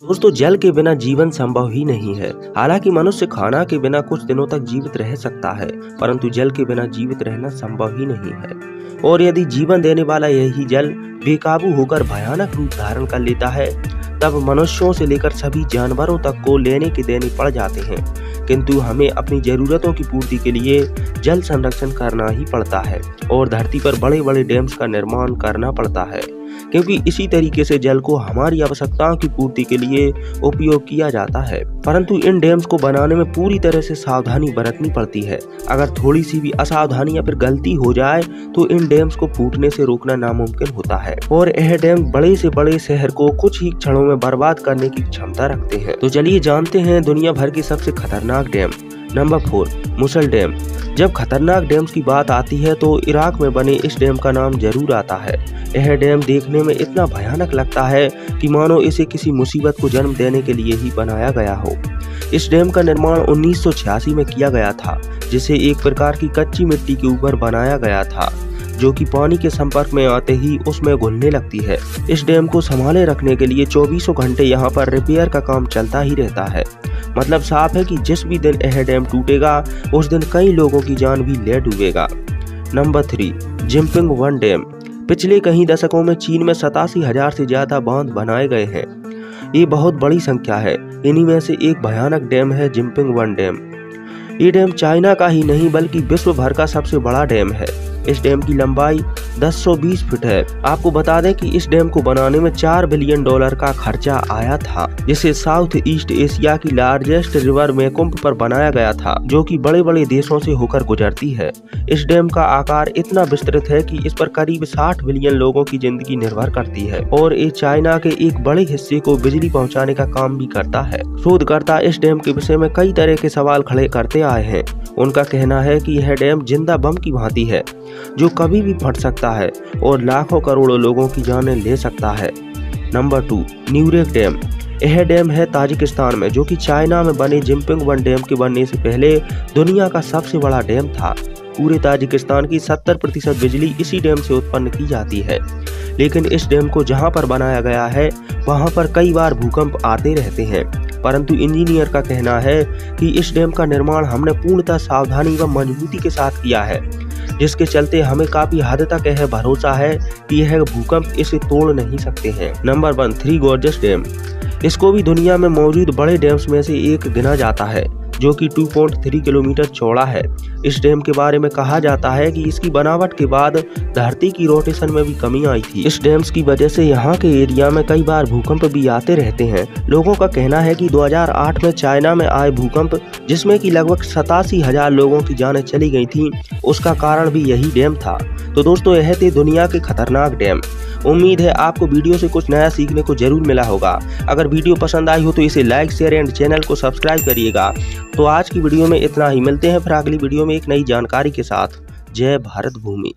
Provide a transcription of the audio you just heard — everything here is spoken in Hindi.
दोस्तों, जल के बिना जीवन संभव ही नहीं है। हालांकि मनुष्य खाना के बिना कुछ दिनों तक जीवित रह सकता है, परंतु जल के बिना जीवित रहना संभव ही नहीं है। और यदि जीवन देने वाला यही जल बेकाबू होकर भयानक रूप धारण कर लेता है, तब मनुष्यों से लेकर सभी जानवरों तक को लेने के देने पड़ जाते हैं। किंतु हमें अपनी जरूरतों की पूर्ति के लिए जल संरक्षण करना ही पड़ता है और धरती पर बड़े बड़े डैम्स का निर्माण करना पड़ता है, क्योंकि इसी तरीके से जल को हमारी आवश्यकताओं की पूर्ति के लिए उपयोग किया जाता है। परंतु इन डैम्स को बनाने में पूरी तरह से सावधानी बरतनी पड़ती है। अगर थोड़ी सी भी असावधानी या फिर गलती हो जाए तो इन डैम्स को फूटने से रोकना नामुमकिन होता है और यह डैम बड़े से बड़े शहर को कुछ ही क्षणों में बर्बाद करने की क्षमता रखते हैं। तो चलिए जानते हैं दुनिया भर के सबसे खतरनाक डैम। नंबर 4, मुसल डैम। जब खतरनाक डैम्स की बात आती है तो इराक में बने इस डैम का नाम जरूर आता है। यह डैम देखने में इतना भयानक लगता है कि मानो इसे किसी मुसीबत को जन्म देने के लिए ही बनाया गया हो। इस डैम का निर्माण 1986 में किया गया था, जिसे एक प्रकार की कच्ची मिट्टी के ऊपर बनाया गया था, जो कि पानी के संपर्क में आते ही उसमें घुलने लगती है। इस डैम को संभाले रखने के लिए 24 घंटे यहाँ पर रिपेयर का काम चलता ही रहता है। मतलब साफ है कि जिस भी दिन यह डैम टूटेगा उस दिन कई लोगों की जान भी ले डूबेगा। Number 3, Jinping 1 dam. पिछले कई दशकों में चीन में 87,000 से ज्यादा बांध बनाए गए हैं। ये बहुत बड़ी संख्या है। इन्हीं में से एक भयानक डैम है जिनपिंग 1 डैम। ये डैम चाइना का ही नहीं बल्कि विश्व भर का सबसे बड़ा डैम है। इस डैम की लंबाई 1020 फीट है। आपको बता दें कि इस डैम को बनाने में $4 बिलियन का खर्चा आया था, जिसे साउथ ईस्ट एशिया की लार्जेस्ट रिवर मेकुम्ब पर बनाया गया था, जो कि बड़े बड़े देशों से होकर गुजरती है। इस डैम का आकार इतना विस्तृत है कि इस पर करीब 60 बिलियन लोगों की जिंदगी निर्भर करती है और ये चाइना के एक बड़े हिस्से को बिजली पहुँचाने का काम भी करता है। शोधकर्ता इस डैम के विषय में कई तरह के सवाल खड़े करते आए हैं। उनका कहना है कि यह डैम जिंदा बम की भांति है, जो कभी भी फट सकता है और लाखों करोड़ों लोगों की जानें ले सकता है। Number 2, Nurek dam. यह डैम है ताजिकिस्तान में, जो कि चाइना में बने जिनपिंग 1 डैम के बनने से पहले दुनिया का सबसे बड़ा डैम था। पूरे ताजिकिस्तान की 70% बिजली इसी डैम से उत्पन्न की जाती है। लेकिन इस डैम को जहां पर बनाया गया है वहां पर कई बार भूकंप आते रहते हैं, परंतु इंजीनियर का कहना है कि इस डैम का निर्माण हमने पूर्णतः सावधानी व मजबूती के साथ किया है, जिसके चलते हमें काफी हद तक यह भरोसा है कि यह भूकंप इसे तोड़ नहीं सकते हैं। Number 1, three gorges dam. इसको भी दुनिया में मौजूद बड़े डैम्स में से एक गिना जाता है, जो कि 2.3 किलोमीटर चौड़ा है। इस डैम के बारे में कहा जाता है कि इसकी बनावट के बाद धरती की रोटेशन में भी कमी आई थी। इस डैम्स की वजह से यहाँ के एरिया में कई बार भूकंप भी आते रहते हैं। लोगों का कहना है कि 2008 में चाइना में आए भूकंप, जिसमें कि लगभग 87,000 लोगों की जानें चली गई थी, उसका कारण भी यही डैम था। तो दोस्तों, यह थे दुनिया के खतरनाक डैम। उम्मीद है आपको वीडियो से कुछ नया सीखने को जरूर मिला होगा। अगर वीडियो पसंद आई हो तो इसे लाइक, शेयर एंड चैनल को सब्सक्राइब करिएगा। तो आज की वीडियो में इतना ही। मिलते हैं फिर अगली वीडियो में एक नई जानकारी के साथ। जय भारत भूमि।